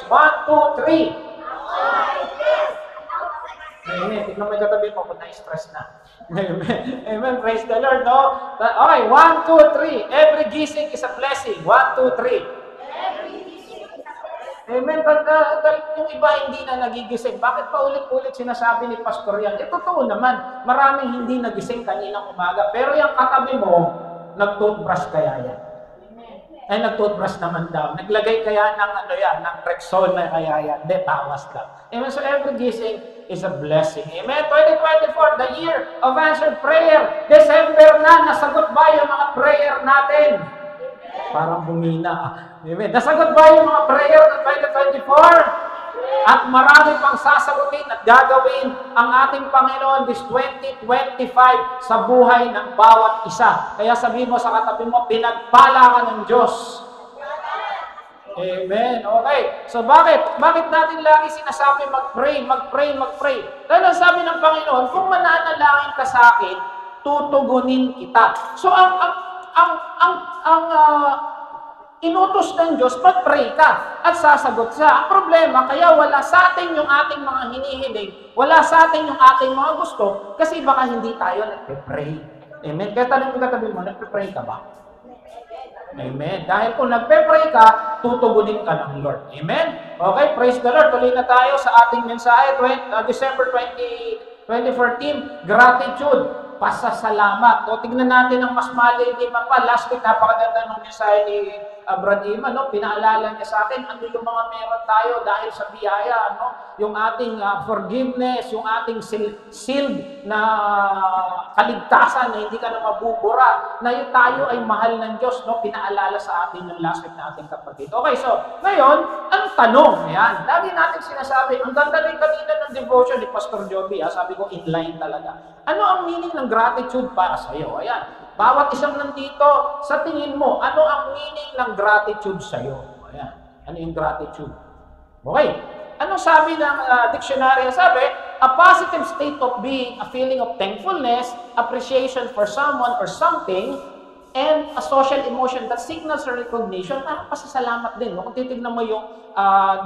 praise. 1, 2, 3. Amen. Tignan mo yung katabi mo kung na-stress na. Amen. Amen. Praise the Lord, no? Okay, 1, 2, 3. Every gising is a blessing. 1, 2, 3. Amen. Yung iba hindi na nagigising. Bakit pa ulit-ulit sinasabi ni Pastor yan? Totoo naman. Maraming hindi nagising kaninang umaga. Pero yung katabi mo, nag-toothbrush kaya yan. Ay, nag-toothbrush naman daw. Naglagay kaya ng ng Rexona kaya yan. Hindi, tawas lang. Amen. So every gising is a blessing. Amen. 2024, the year of answered prayer. December na, nasagot ba yung mga prayer natin? Parang bumina. Amen. Nasagot ba yung mga prayer ng 2024? At marami pang sasagutin at gagawin ang ating Panginoon this 2025 sa buhay ng bawat isa. Kaya sabihin mo sa katabi mo, pinagpala ka ng Diyos. Amen. Okay. So bakit? Bakit natin lagi sinasabi mag-pray, mag-pray, mag-pray? Dahil sabi ng Panginoon, kung mananalangin ka sa akin, tutugunin kita. So ang inutos ng Diyos, mag-pray ka at sasagot siya. Ang problema, kaya wala sa atin yung ating mga hinihiling, wala sa atin yung ating mga gusto, kasi baka hindi tayo nagpe-pray. Amen. Kaya tanong mo katabi mo, nagpe-pray ka ba? Amen. Dahil kung nagpe-pray ka, tutugunin ka ng Lord. Amen. Okay, praise the Lord. Tuloy na tayo sa ating mensahe, December 2014, gratitude. Pasasalamat. O, tignan natin ang mas maliliman pa. Last week, napakaganda ng mensahe ni Brad Iman, no? Pinaalala niya sa atin, ano yung mga meron tayo dahil sa biyaya, no? Yung ating forgiveness, yung ating sealed na kaligtasan na hindi ka na mabubura, na yung tayo ay mahal ng Diyos, no? Pinaalala sa atin yung last week na ating kapatid. Okay, so, ngayon, ang tanong, yan, lagi natin sinasabi, ang ganda rin kanina ng devotion ni Pastor Joby, sabi ko, inline talaga. Ano ang meaning ng gratitude para sa iyo? Ayan. Bawat isang nandito, sa tingin mo, ano ang meaning ng gratitude sa iyo? Ayan. Ano yung gratitude? Okay. Ano sabi ng dictionary? Sabi, a positive state of being, a feeling of thankfulness, appreciation for someone or something, and a social emotion that signals a recognition. Parang pasasalamat din. No? Kung titignan mo yung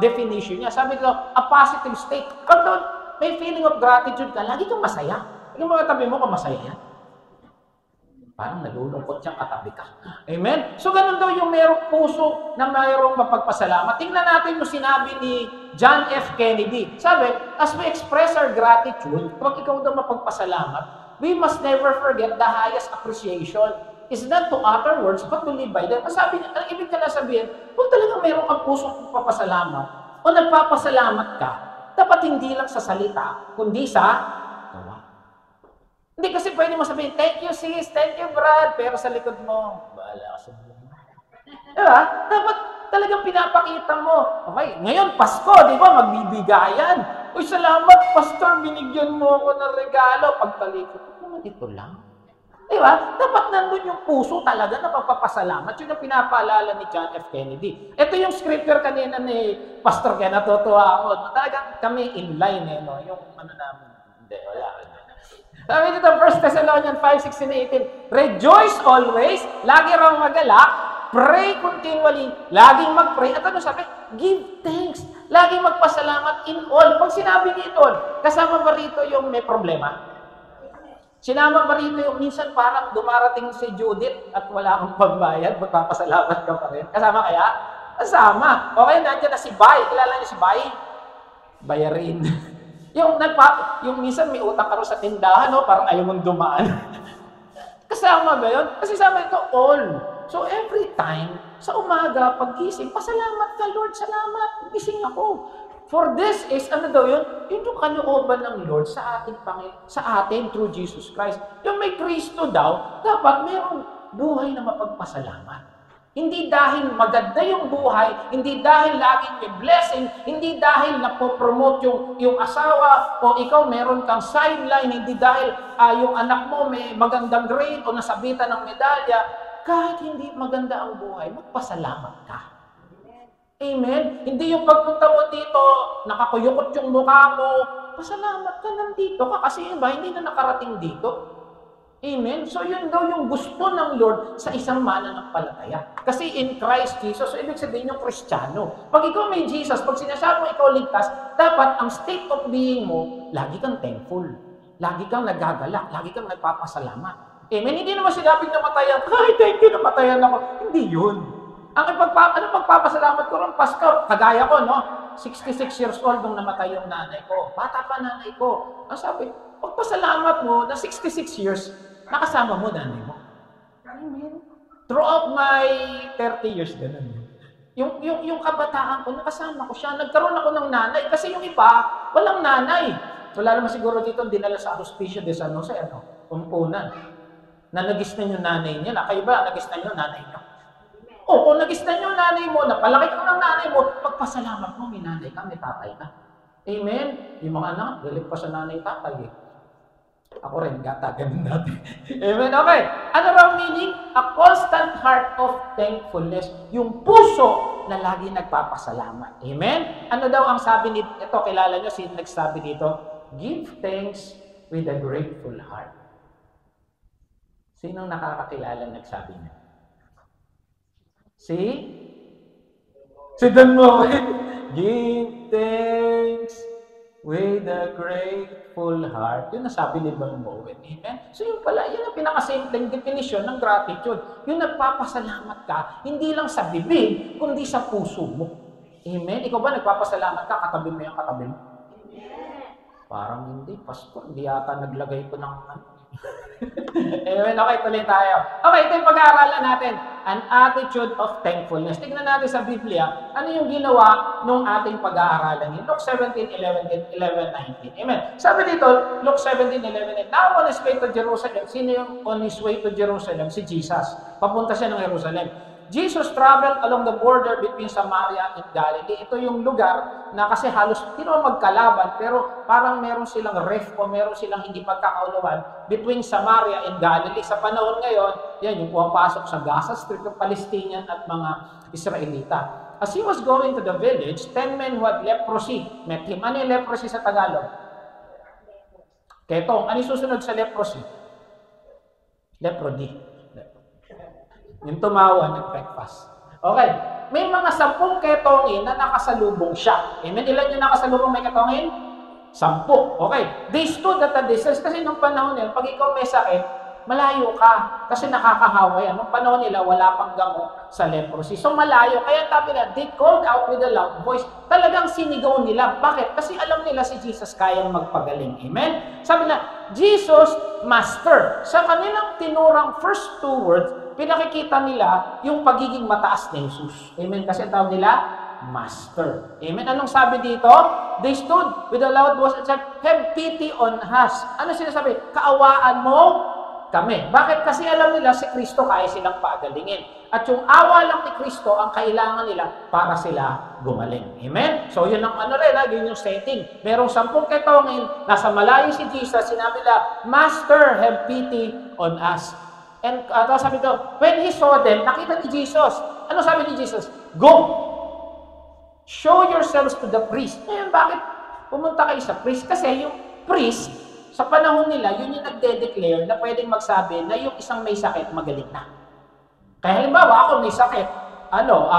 definition niya, sabi nito, a positive state. Pag doon, may feeling of gratitude ka, lagi kang masaya. Yung mga tabi mo, kung masaya yan. Parang nalulungkot siyang katabi ka. Amen? So, ganun daw yung mayroong puso na mayroong mapagpasalamat. Tingnan natin yung sinabi ni John F. Kennedy. Sabi, as we express our gratitude, kapag ikaw daw mapagpasalamat, we must never forget the highest appreciation is not to utter words, but to live by them. Sabi niya, ang ibig ka na sabihin, kung talagang mayroong kang pusong pagpapasalamat, o nagpapasalamat ka, dapat hindi lang sa salita, kundi sa hindi kasi pwede mo sabihin, thank you sis, thank you Brad, pero sa likod mo, bahala ka sa buhay. Diba? Dapat talagang pinapakita mo. Okay, ngayon Pasko, di ba, magbibigayan. Uy, salamat Pastor, binigyan mo ako ng regalo. Pagtalikod, naman ito lang. Diba? Dapat nandun yung puso talaga na pagpapasalamat. Yun ang pinapaalala ni John F. Kennedy. Ito yung scripture kanina ni Pastor, kaya natutuwa ako. Talagang kami in line no? Yung ano namin. Hindi, wala. Sabi dito, 1 Thessalonians 5:16-18, rejoice always, lagi raw magalak, pray continually, laging mag-pray. At ano sabi? Give thanks. Laging magpasalamat in all. Pag sinabi ni in all, kasama ba rito yung may problema? Sinama ba rito yung minsan parang dumarating si Judith at wala kang pambayad, magpapasalamat ka pa rin? Kasama kaya? Kasama. Okay, nandiyan na si Bay. Kilala niyo si Bay? Bayarin. Yung minsan may utang ka rin sa tindahan, no? Parang ayaw mong dumaan. Kasama ba yun? Kasi sama ito, all. So every time, sa umaga, paggising, pasalamat ka, Lord, salamat, gising ako. For this is, ano daw yun? Yun yung kalooban ng Lord sa atin through Jesus Christ. Yung may Kristo daw, dapat mayroong buhay na mapagpasalamat. Hindi dahil maganda yung buhay, hindi dahil laging may blessing, hindi dahil napopromote yung asawa o ikaw meron kang sideline, hindi dahil yung anak mo may magandang grade o nasabitan ng medalya. Kahit hindi maganda ang buhay, magpasalamat ka. Amen? Hindi yung pagpunta mo dito, nakakuyukot yung mukha mo, pasalamat ka nandito ka kasi yun ba, hindi na nakarating dito. Amen? So yun daw yung gusto ng Lord sa isang mananampalataya. Kasi in Christ Jesus, so ibig sabihin yung Kristiyano. Pag ikaw may Jesus, pag sinasabi mo ikaw ligtas, dapat ang state of being mo, lagi kang thankful. Lagi kang nagagalak, lagi kang nagpapasalamat. Amen? Hindi naman sinabing namatayan, ay thank you, namatayan ako. Hindi yun. Ano pagpapasalamat ko rin, Pastor, kagaya ko, no? 66 years old nung namatay yung nanay ko. Bata pa nanay ko. Ang sabi, pagpasalamat mo na 66 years, nakasama mo nanay mo. Amen. Throughout my 30 years, ganun. Yung kabataan ko, nakasama ko siya. Nagkaroon ako ng nanay. Kasi yung iba, walang nanay. Wala naman siguro dito dinala sa Hospicio de San Jose, Umpunan. Na nagisnan yung nanay niya. Kayo ba, nagisnan yung nanay niya? O, kung nagisnan yung nanay mo, napalaki ka ng nanay mo, pagpasalamat mo, may nanay ka, may tatay ka. Amen? Yung mga anak, galit pa sa nanay tatay. Ako rin, gata, ganun natin. Amen? Okay. Ano raw meaning? A constant heart of thankfulness. Yung puso na lagi nagpapasalamat. Amen? Ano daw ang sabi nito? Ito, kilala nyo, sino nagsabi dito? Give thanks with a grateful heart. Sinong nakakakilala nagsabi niya? Si Dan Moen. Give thanks with a grateful heart. Yun nasabi ni Dan Moen. Amen? So yun pala, yun ang pinakasimpleng definition ng gratitude. Yung nagpapasalamat ka, hindi lang sa bibig, kundi sa puso mo. Amen? Ikaw ba nagpapasalamat ka, katabi mo yung katabi mo? Parang hindi, Pastor. Hindi yata naglagay ko ng Amen. Okay, tuloy tayo. Okay, ito yung pag-aaralan natin. An attitude of thankfulness. Tignan natin sa Biblia, ano yung ginawa nung ating pag-aaralan. Luke 17:11, 19. Amen. Sabi dito, Luke 17:11, now on his way to Jerusalem. Sino yung on his way to Jerusalem? Si Jesus. Papunta siya ng Jerusalem. Jesus traveled along the border between Samaria and Galilee. Ito yung lugar na kasi halos hindi naman magkalaban, pero parang meron silang rift o meron silang hindi pagkakaunawaan between Samaria and Galilee. Sa panahon ngayon, yan yung pumapasok sa Gaza Strip ng Palestinian at mga Israelita. As he was going to the village, 10 men who had leprosy met him. Ano yung leprosy sa Tagalog? Ketong. Ano yung susunod sa leprosy? Leprody. Yung tumawa, nag-breakfast. Okay. May mga 10 ketongin na nakasalubong siya. Amen? Ilan yung nakasalubong may ketongin? 10. Okay. They stood at a distance. Kasi nung panahon nila, pag ikaw may sakit, malayo ka. Kasi nakakahawa yan. Nung panahon nila, wala pang gamot sa leprosy. So malayo. Kaya tabi na, they called out with a loud voice. Talagang sinigaw nila. Bakit? Kasi alam nila si Jesus kayang magpagaling. Amen? Sabi na, Jesus, Master. Sa kanilang tinurang first 2 words, pinakikita nila yung pagiging mataas ni Jesus. Amen? Kasi ang tawag nila, Master. Amen? Anong sabi dito? They stood with a loud voice and said, have pity on us. Ano sinasabi? Kaawaan mo kami. Bakit? Kasi alam nila si Kristo kaya silang pagalingin. At yung awa lang ni Kristo ang kailangan nila para sila gumaling. Amen? So yun ang yun yung setting. Merong 10 ketongin, nasa malayo si Jesus, sinabi nila, Master, have pity on us. And sabi ko, when he saw them, nakita ni Jesus. Ano sabi ni Jesus? Go! Show yourselves to the priest. Ngayon, bakit pumunta kayo sa priest? Kasi yung priest, sa panahon nila, yun yung nagde-declare na pwedeng magsabi na yung isang may sakit, magaling na. Kaya halimbawa, ako may sakit.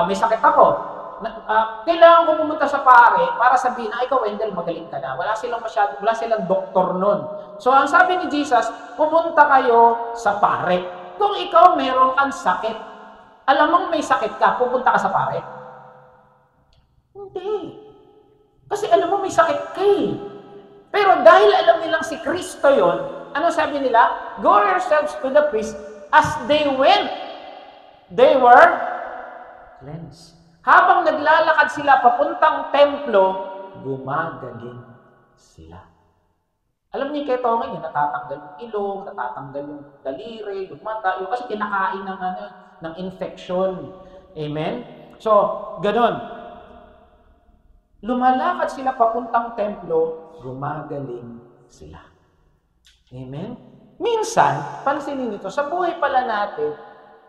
May sakit ako. Kailangan ko pumunta sa pare para sabihin, ikaw, Wendell, magaling ka na. Wala silang doktor nun. So, ang sabi ni Jesus, pumunta kayo sa pare. Kung ikaw meron kang sakit, alam mong may sakit ka, pupunta ka sa pare? Hindi. Kasi alam mo may sakit ka eh. Pero dahil alam nilang si Kristo yon, ano sabi nila? Go yourselves to the priest. As they went, they were cleansed. Habang naglalakad sila papuntang templo, gumagaling sila. Alam niyo kay Tommy, natatanggal yung ilong, natatanggal yung daliri, yung mata, yung kasi kinakain ng infection. Amen? So, ganun. Lumalakad sila papuntang templo, gumagaling sila. Amen? Minsan, pansinin nito, sa buhay pala natin,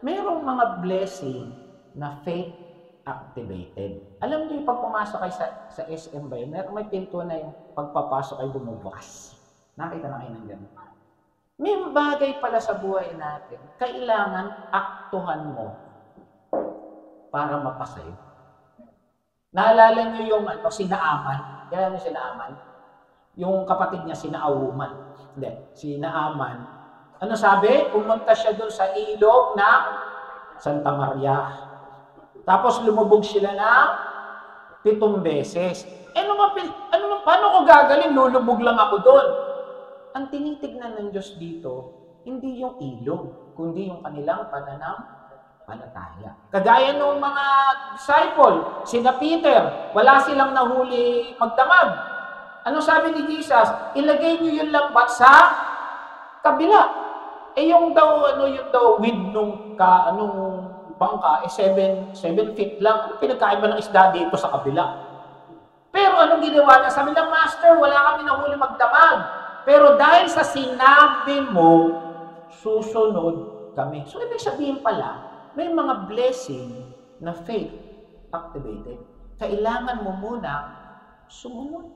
mayroong mga blessing na faith activated. Alam niyo yung pag pumasok kayo sa SM ba yun? May pinto na yung pagpapasok ay bumubukas. Nakita na kayo ng gano'n. May bagay pala sa buhay natin, kailangan aktuhan mo para mapasayo. Naalala niyo yung sina Aman? Kaya niyo sina Aman? Yung kapatid niya, sina Auman. Hindi, sina Aman. Ano sabi? Pumunta siya doon sa ilog ng Santa Maria. Tapos lumubog sila ng 7 beses. Paano ko gagaling? Lulubog lang ako doon. Ang tinitignan ng Diyos dito, hindi yung ilog, kundi yung kanilang pananampalataya. Kagaya ng mga disciple, sina Peter, wala silang nahuli magdamag. Ano sabi ni Jesus? Ilagay niyo yung lambat sa kabila. Yung width nung bangka, 7 feet lang. Ano pinagkaiba ng isda dito sa kabila? Pero anong ginawa niya? Sabi ng Master, wala kami nahuli magdamag. Pero dahil sa sinabi mo, susunod kami. So, ibig sabihin pala, may mga blessing na faith activated. Kailangan mo muna sumunod.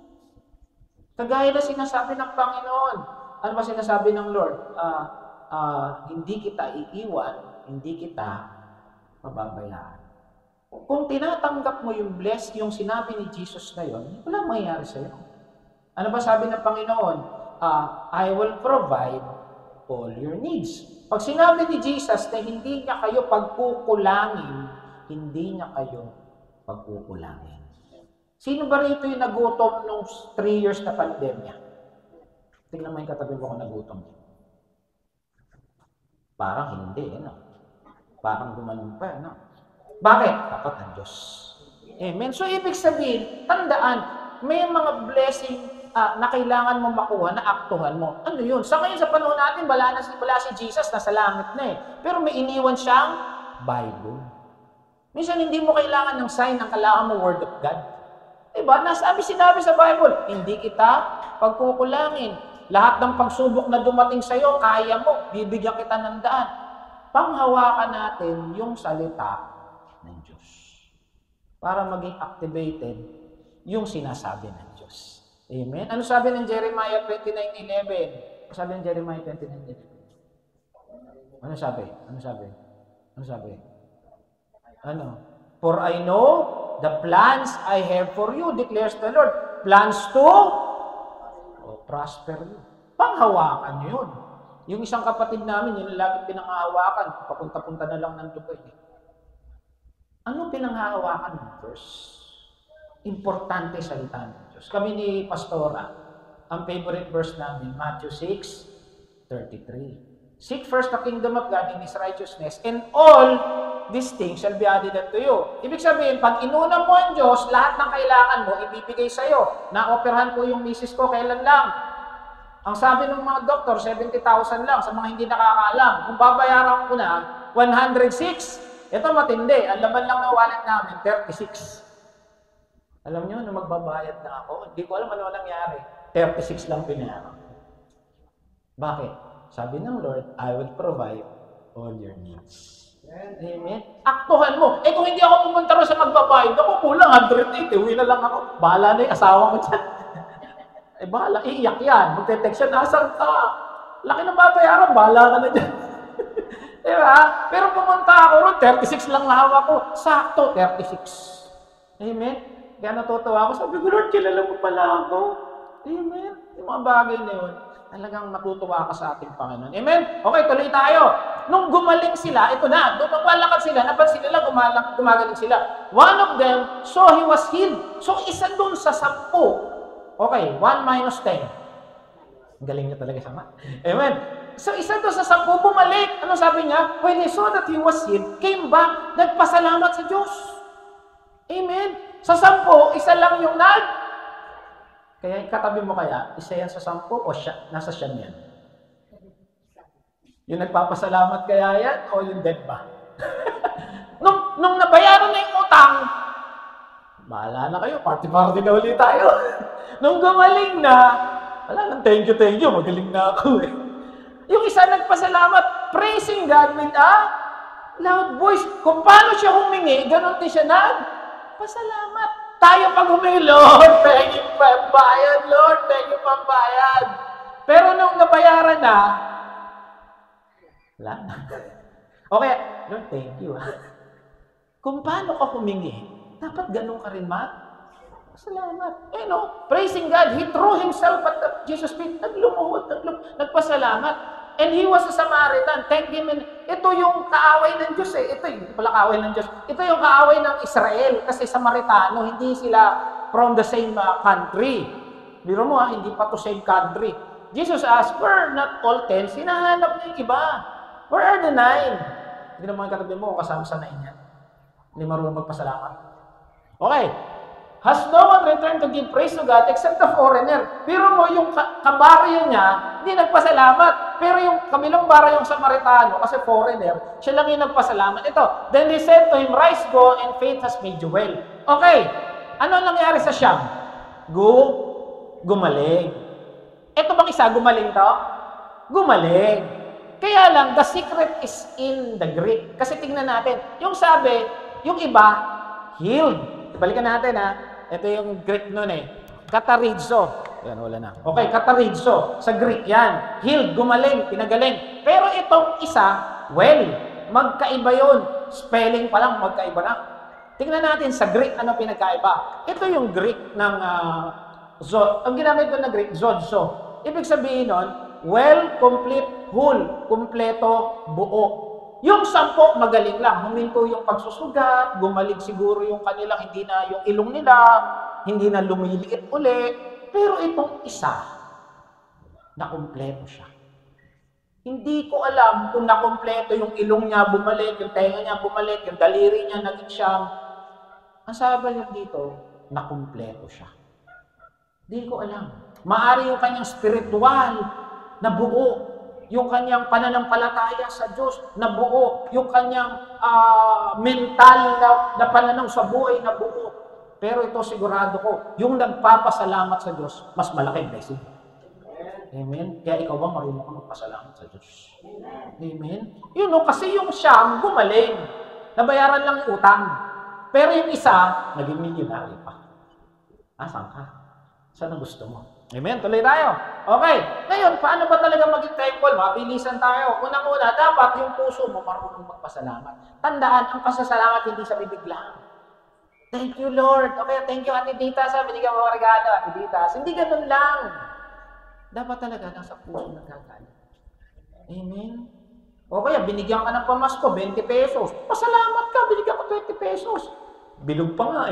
Kagaya na sinasabi ng Panginoon. Ano ba sinasabi ng Lord? Hindi kita iiwan, hindi kita pababayaan. Kung tinatanggap mo yung yung sinabi ni Jesus na yun, wala mangyayari sa'yo. Ano ba sabi ng Panginoon? I will provide all your needs. Pag sinabi ni Jesus na hindi niya kayo pagkukulangin, hindi niya kayo pagkukulangin. Sino ba rito yung nagutom nung 3 years na pandemya? Tingnan mo yung katabi mo kung nagutom. Parang hindi, no? Parang gumanon pa, no? Bakit? Tapat ng Diyos. Amen. So, ibig sabihin, tandaan, may mga blessing na kailangan mo makuha, na aktuhan mo. Ano yun? Sa ngayon, sa panahon natin, wala si Jesus, nasa langit na eh. Pero may iniwan siyang Bible. Minsan, hindi mo kailangan ng sign, ang kailangan mo Word of God. Diba? Sinabi sa Bible, hindi kita pagkukulangin. Lahat ng pagsubok na dumating sa'yo, kaya mo, bibigyan kita ng daan. Panghawakan natin yung salita ng Diyos para maging activated yung sinasabi ng Diyos. Amen? Ano sabi ng Jeremiah 29:11? Sabi ng Jeremiah 29:11? Ano sabi? For I know the plans I have for you, declares the Lord. Plans to prosper you. Panghawakan nyo yun. Yung isang kapatid namin, yun lagi pinanghahawakan. Papunta-punta na lang ng Dubai. Ano pinanghahawakan ng verse? Importante salita ng Diyos. Kami ni Pastora, ang favorite verse namin, Matthew 6:33. Seek first the kingdom of God and His righteousness, and all these things shall be added unto you. Ibig sabihin, pag inuna mo ang Diyos, lahat ng kailangan mo, ibibigay sa'yo. Na-operahan ko yung misis ko, kailan lang? Ang sabi ng mga doktor, 70,000 lang sa mga hindi nakakaalam. Kung babayaran ko na, 106. Ito matindi. Ang laman lang ng wallet namin, 36. Alam nyo, nung magbabayad na ako, hindi ko alam ano nangyari. 36 lang pinayaran. Bakit? Sabi ng Lord, I will provide all your needs. Amen. Aktuhan mo. Kung hindi ako pumunta rin sa magbabayad, ako kulang 180. Uwi na lang ako. Bahala na yung asawa ko dyan. Bahala. Iiyak yan. Magte-text siya, nasaan ka? Laki ng babayaran, bahala ka na dyan. Diba? Pero pumunta ako ron, 36 lang hawak ko. Sakto, 36. Amen. Kaya natutuwa ako. Sabi ko, Lord, kilala mo pala ako. Amen. Yung mga bagay na yun, talagang matutuwa ka sa ating Panginoon. Amen? Okay, tuloy tayo. Nung gumaling sila, ito na, nung maglalakad sila, napansin nila, gumagaling sila. One of them, so he was healed. So, isa dun sa 10. Okay, 1 minus 10. Ang galing niya talaga sa math. Amen? So, isa dun sa 10, bumalik. Ano sabi niya? When he saw that he was healed, came back, nagpasalamat sa Diyos. Amen? Sa 10, isa lang yung Kaya katabi mo kaya, isa yan sa 10 o nasa 9 yan? Yung nagpapasalamat kaya yan o yung dead ba? nung nabayaran na yung utang, bahala na kayo, party-party na ulit tayo. Nung gumaling na, wala nang thank you, magaling na ako eh. Yung isa nagpasalamat, praising God with a loud voice. Kung paano siya humingi, ganun din siya pasalamat. Tayo pag humingi, Lord, thank you pambayad, Lord, thank you pambayad. Pero nung nabayaran na, Wala na. Okay, Lord, thank you. Kung paano ka humingi, dapat ganun ka rin, salamat. Praising God, he threw himself at Jesus' feet. Naglumuhod, nagpasalamat. And he was a Samaritan. Thank him. Ito yung kaaway ng Diyos eh. Ito yung pala kaaway ng Diyos. Ito yung kaaway ng Israel. Kasi Samaritano, hindi sila from the same country. Biro mo hindi pa to same country. Jesus asked, where not all 10? Sinahanap niya yung iba. Where are the 9? Hindi naman katabi mo, kasama sa 9 yan. Hindi marunong magpasalamat. Okay. Has no one returned to give praise to God except the foreigner? Pero mo, yung kabaryo niya, hindi nagpasalamat. Pero yung kabilang bara yung Samaritano, kasi foreigner, siya lang yung nagpasalamat. Ito, then he said to him, rise, go, and faith has made you well. Okay, ano nangyari sa Siyam? Gumaling. Ito bang isa, gumaling to? Gumaling. Kaya lang, the secret is in the Greek. Kasi tingnan natin, yung sabi, yung iba, healed. Balikan natin Ito yung Greek nun Katarizo. Yan, wala na. Okay, katarizo. Sa Greek yan. Healed, gumaling, pinagaling. Pero itong isa, well, magkaiba yun. Spelling pa lang, magkaiba na. Tingnan natin sa Greek, ano pinagkaiba. Ito yung Greek ng, ang ginamit doon na Greek, zozo. Ibig sabihin nun, well, complete, whole, kumpleto, buo. Yung 10, magaling lang. Huminto yung pagsusugat, gumaling siguro yung kanilang, hindi na yung ilong nila, hindi na lumiliit uli. Pero itong isa, nakumpleto siya. Hindi ko alam kung nakumpleto yung ilong niya bumalik, yung tenga niya bumalik, yung daliri niya naging siyang. Ang sabi niya dito, nakumpleto siya. Hindi ko alam. Maari yung kanyang spiritual na buo. Yung kanyang pananampalataya sa Diyos na buo, yung kanyang mental na pananaw sa buhay na buo. Pero ito sigurado ko, yung nagpapasalamat sa Diyos, mas malaki blessing. Amen? Kaya ikaw ba marunong kang magpasalamat sa Diyos? Amen? Kasi yung Siyam, gumaling. Nabayaran lang yung utang. Pero yung isa, naging milyonary pa. Saan ka? Saan ang gusto mo? Amen? Tuloy tayo. Okay. Ngayon, paano ba talaga maging thankful? Mabilisan tayo. Unang-una, dapat yung puso mo marunong magpasalamat. Tandaan, ang pasasalamat hindi sa bibig lang. Thank you, Lord. Okay, thank you, Ate Dita, sa binigyan mo regalo, Ate Dita. Hindi ganun lang. Dapat talaga nasa puso nagkagaling. Amen? O kaya, binigyan ka ng pamasko, 20 pesos. Pasalamat ka, binigyan ka 20 pesos. Bilog pa nga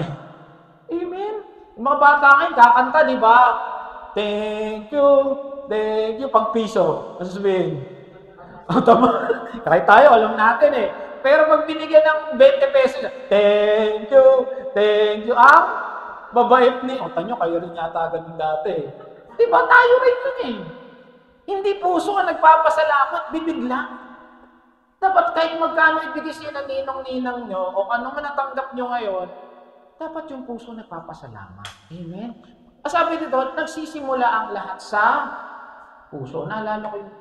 Amen? Yung mga bata ngayon, kakanta, di ba? Thank you, pag piso. Ano sabihin? Tama. Kahit tayo, alam natin Pero pag binigyan ng 20 pesos, thank you. Babait ni, tanyo, kayo rin yata ganun dati. Di ba tayo rin yun Hindi puso ang nagpapasalamat, bibig lang. Dapat kahit magkano ibigay siya ng ninong-ninang nyo, o ano man natanggap nyo ngayon, dapat yung puso nagpapasalamat. Amen? Sabi dito, nagsisimula ang lahat sa puso. Naalala ko yung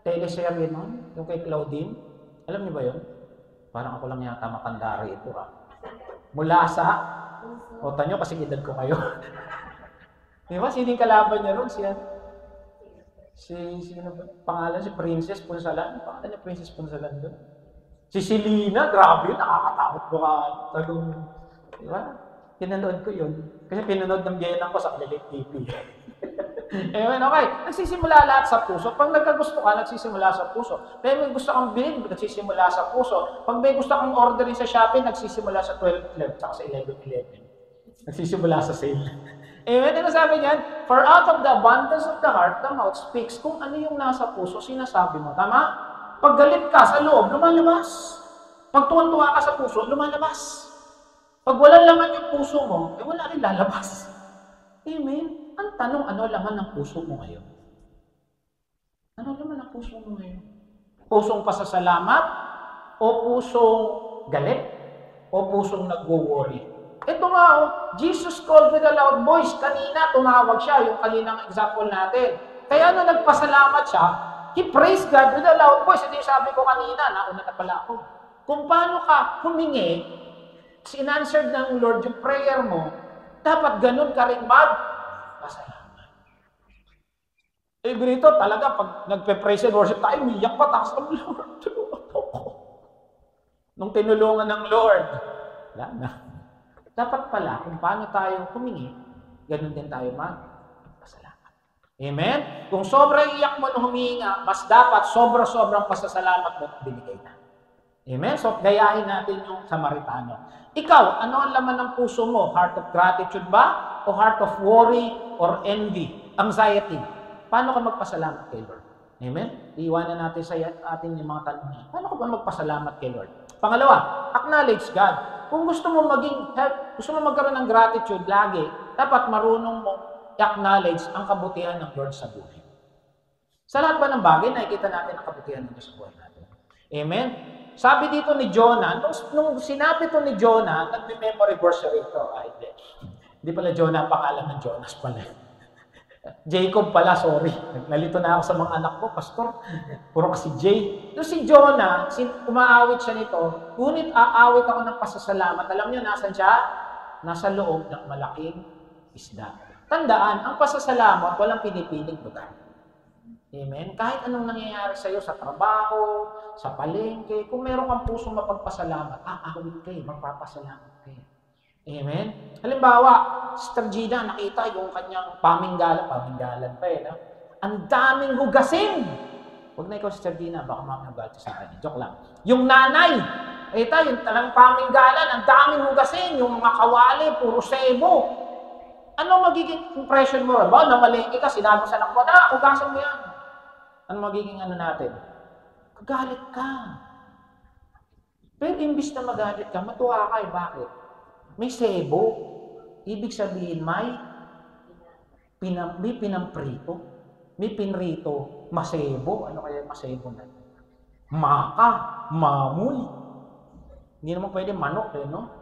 teleserye nun, yung kay Claudine. Alam niyo ba yun? Parang ako lang yata makandari ito Mula sa, tanyo kasi edad ko kayo. Di ba? Sino yung kalaban niya ron? Sino ba? Pangalan si Princess Punsalan. Pangalan niya Princess Punsalan doon. Si Selena, grabe yun, nakakatakot ko di ba? Pinanood ko yun. Kasi pinanood ng biyenan ko sa Clinic TV. Okay. Nagsisimula lahat sa puso. Pag nagkagusto ka, nagsisimula sa puso. Kaya may gusto kang bilhin, nagsisimula sa puso. Pag may gusto kang orderin sa Shopee, nagsisimula sa 12.11, saka sa 11.11. Nagsisimula sa sale. Amen? Ano sabi niyan? For out of the abundance of the heart, the mouth speaks. Kung ano yung nasa puso, sinasabi mo. Tama? Pag galit ka sa loob, lumalabas. Pag tuwan-tuwa ka sa puso, lumalabas. Pag walang laman yung puso mo, wala rin lalabas. Amen? Ang tanong, ano laman ng puso mo ngayon? Ano laman ng puso mo ngayon? Pusong pasasalamat? O pusong galit? O pusong nagwo-worry? Ito nga, Jesus called with a loud voice. Kanina, tumawag siya, yung kaninang example natin. Kaya nagpasalamat siya, he praised God with a loud voice. Ito yung sabi ko kanina, nauna na pala ako. Kung paano ka humingi, in-answered ng Lord yung prayer mo, dapat ganun ka rin magpasalamat. Eh, ganito talaga, pag nagpe-praise and worship tayo, umiyak pa, taas ang Lord. Nung tinulungan ng Lord, wala na. Dapat pala, kung paano tayo humingi, ganun din tayo magpasalamat. Amen? Kung sobrang iyak mo nung humingi nga, mas dapat sobra-sobrang pasasalamat mo binigay na. Amen? So, gayahin natin yung Samaritano. Ikaw, ano ang laman ng puso mo? Heart of gratitude ba? O heart of worry or envy? Anxiety? Paano ka magpasalamat kay Lord? Amen? Iiwanan natin sa atin yung mga tanong niya. Paano ka ba magpasalamat kay Lord? Pangalawa, acknowledge God. Kung gusto mo gusto mo magkaroon ng gratitude lagi, dapat marunong mo i-acknowledge ang kabutihan ng Lord sa buhay. Sa lahat ba ng bagay, nakikita natin ang kabutihan ng Diyos sa buhay natin. Amen? Sabi dito ni Jonah, nung sinabi ito ni Jonah, nagme-memory verse ito. Ay, hindi pala Jonah, pangalan ng Jonas pala. Jacob pala, sorry. Nalito na ako sa mga anak ko, pastor. Puro kasi Jay. So si Jonah, umaawit siya nito, ngunit aawit ako ng pasasalamat. Alam niyo, nasan siya? Nasa loob ng malaking isda. Tandaan, ang pasasalamat, walang pinipiling lugar. Amen? Kahit anong nangyayari sa iyo, sa trabaho, sa palengke, kung meron kang pusong mapagpasalamat, aawit kayo, magpapasalamat kayo. Amen? Halimbawa, Sister Gina, nakita yung kanyang paminggalan pa no? Ang daming hugasin. Huwag na ikaw, Sister Gina, baka mamaya galit sa akin. Joke lang. Yung nanay, yung talang paminggalan, ang daming hugasin, yung mga kawali, puro sebo. Ano magiging impression mo? Ba, namalengke ka, sinabi sa anak mo, hugasan mo yan. Ano magiging natin? Kagalit ka. Pero imbis na magalit ka, matuwa ka. Bakit? May sebo. Ibig sabihin, may pinamprito. May pinrito. Masebo. Ano kaya masebo na? Maka. Mamoy. Hindi naman pwede manok, no?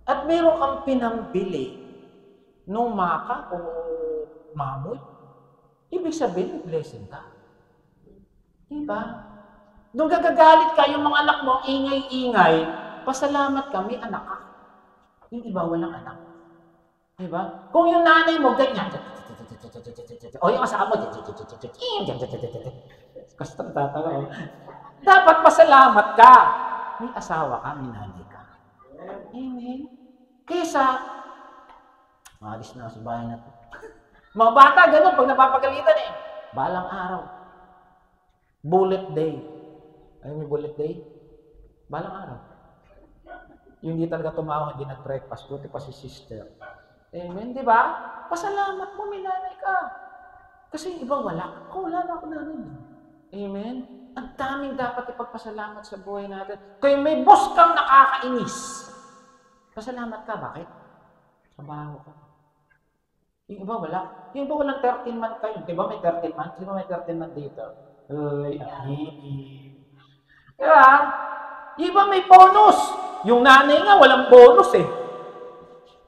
At meron kang pinambili nung maka o mamoy. Ibig sabihin, blessing ka. Diba? Nung gagagalit ka, yung mga anak mo, ingay-ingay, pasalamat ka, may anak ka. Yung iba, walang anak. Diba? Kung yung nanay mo, ganyan, o yung asawa mo, kasi tatawa. Dapat pasalamat ka. May asawa ka, may nanay ka. Amen? Kesa, maalis na sa bahay na to. Mga bata, ganun, pag napapagalitan balang araw. Bullet day. Ayun yung bullet day? Balang araw. Yung hindi talaga tumawa, hindi nag-breakfast, buti pa si sister. Amen, di ba? Pasalamat mo, may nanay ka. Kasi yung iba wala. Wala na ako nanay. Amen? Ang daming dapat ipagpasalamat sa buhay natin. Kaya may boss kang nakakainis. Pasalamat ka. Bakit? Trabaho ka. Yung iba wala. Yung iba walang 13-month kayo. Di ba may 13 months? Di ba may 13 month dito? Uy, diba? Yung iba may bonus. Yung nanay nga walang bonus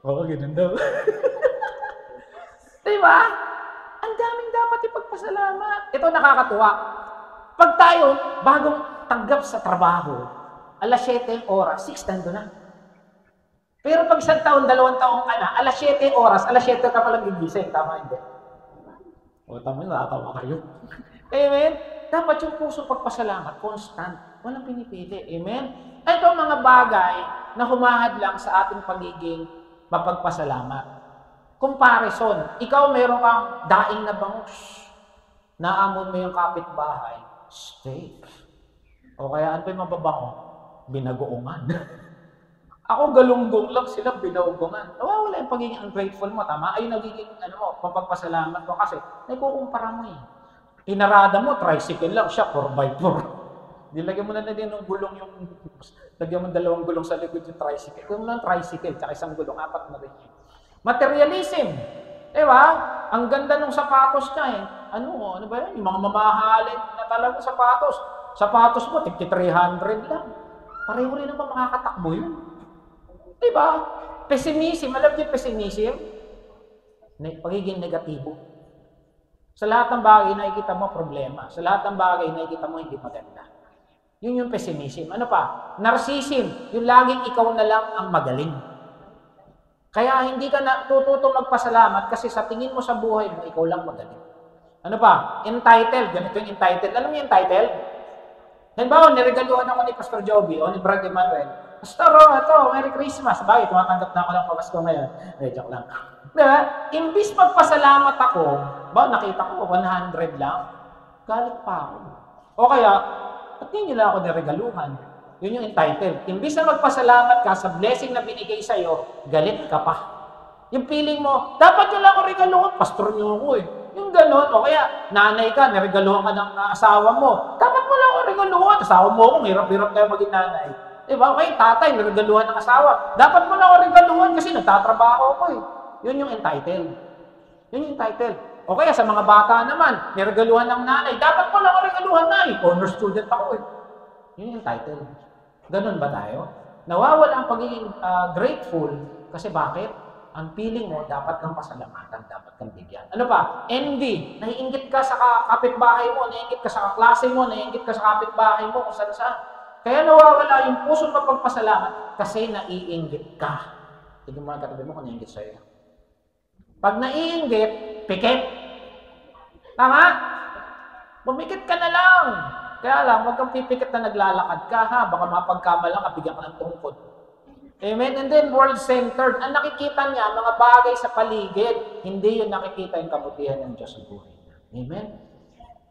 Oo, ganun daw. Diba? Ang daming dapat ipagpasalamat. Ito nakakatuwa. Pag tayo, bagong tanggap sa trabaho, alas 7 oras, 6 nando na. Pero pag 1 taon, 2 taon ka na, alas 7 oras, alas 7 ka palang gigising. Tama hindi? O, tama, nakatawa kayo. Amen? Dapat yung puso pagpasalamat, constant. Walang pinipili. Amen? Ito ang mga bagay na humahad lang sa ating pagiging mapagpasalamat. Comparison. Ikaw meron kang daing na bangus. Naamon mo yung kapitbahay. Steak. O kaya ano yung mababango? Binagoongan. Ako galunggong lang, sila binagoongan. Nawawala yung pagiging ungrateful mo. Tama? Ayun nagiging papagpasalamat mo kasi nagkukumpara mo Inarada mo, tricycle lang siya, 4x4. Nilagyan mo na din ng gulong yung, lagyan mo 2 gulong sa likod yung tricycle. Kung mo lang tricycle, tsaka 1 gulong, 4 na rin yun. Materialism. Diba? Ang ganda ng sapatos niya Ano ba yun? Yung mga mamahalin na talaga sapatos. Sapatos mo, tig 300 lang. Pareho rin naman makakatakbo yun. Diba? Pessimism. Alam niyo pessimism? Pagiging negatibo. Sa lahat ng bagay, nakikita mo problema. Sa lahat ng bagay, nakikita mo hindi maganda. Yun yung pessimism. Ano pa? Narcissism. Yung laging ikaw na lang ang magaling. Kaya hindi ka natututong magpasalamat kasi sa tingin mo sa buhay mo, ikaw lang magaling. Ano pa? Entitled. Ganito yung entitled. Alam mo yung entitled? Halimbawa, niregaluhan ako ni Pastor Joby o ni Brad Emmanuel. Pastor, ito, Merry Christmas. Bakit? Tumatanggap na ako ng pamasko ngayon. Joke lang. Diba? Imbis magpasalamat ako, nakita ko 100 lang, galit pa ako. O kaya, ba't hindi nila ako niregaluhan? Yun yung entitled. Imbis na magpasalamat ka sa blessing na binigay sa'yo, galit ka pa. Yung feeling mo, dapat nyo lang ako regaluhan, pastor nyo ako eh. Yung gano'n, o kaya nanay ka, niregaluhan ka ng asawa mo. Dapat mo lang ako regaluhan, asawa mo ako, hirap-hirap tayo maging nanay. Diba? Okay, tatay, niregaluhan ng asawa. Dapat mo lang ako regaluhan kasi nagtatrabaho ako eh. Yun yung entitled. Yun yung entitled. O kaya sa mga bata naman, niregaluhan ng nanay. Dapat mo lang ako regaluhan na eh. Honor student ako eh. Yun yung entitled. Ganun ba tayo? Nawawala ang pagiging grateful kasi bakit? Ang feeling mo, dapat kang pasalamatan, dapat kang bigyan. Ano pa? Envy. Naiinggit ka sa kapitbahay mo, naiinggit ka sa kaklase mo, naiinggit ka sa kapitbahay mo, kung saan-saan. Kaya nawawala yung pusong mapagpasalamat kasi naiinggit ka. Tignan mo ang katabi mo kung naiinggit sa'yo. Pag naiinggit, pikit. Tama? Pumikit ka na lang. Kaya lang, huwag kang pipikit na naglalakad ka, ha? Baka mapagkamalang ka, bigyan ka ng tungkod. Amen? And then, world-centered. Ang nakikita niya, mga bagay sa paligid, hindi yun nakikita yung kabutihan ng Diyos sa buhay niya. Amen?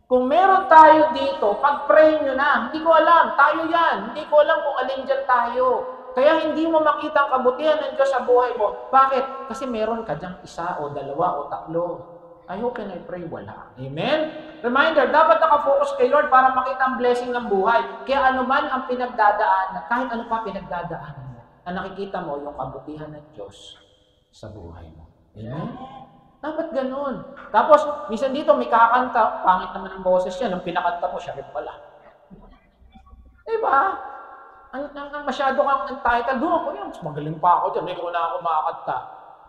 Kung meron tayo dito, pag-pray nyo na. Hindi ko alam, tayo yan. Hindi ko alam kung alin dyan tayo. Kaya hindi mo makita ang kabutihan ng Diyos sa buhay mo. Bakit? Kasi meron ka dyang isa o dalawa o tatlo. I hope and I pray wala. Amen? Reminder, dapat nakafocus kay Lord para makita ang blessing ng buhay. Kaya ano man ang pinagdadaanan, kahit ano pa pinagdadaanan mo, ang nakikita mo yung kabutihan ng Diyos sa buhay mo. Amen? Dapat ganun. Tapos, minsan dito may kakanta, pangit naman ang boses niya, nung pinakanta mo, siya rin pala. Diba? Ang masyado kang entitled, doon ako yan, mas magaling pa ako dyan, hindi ko na ako makakanta.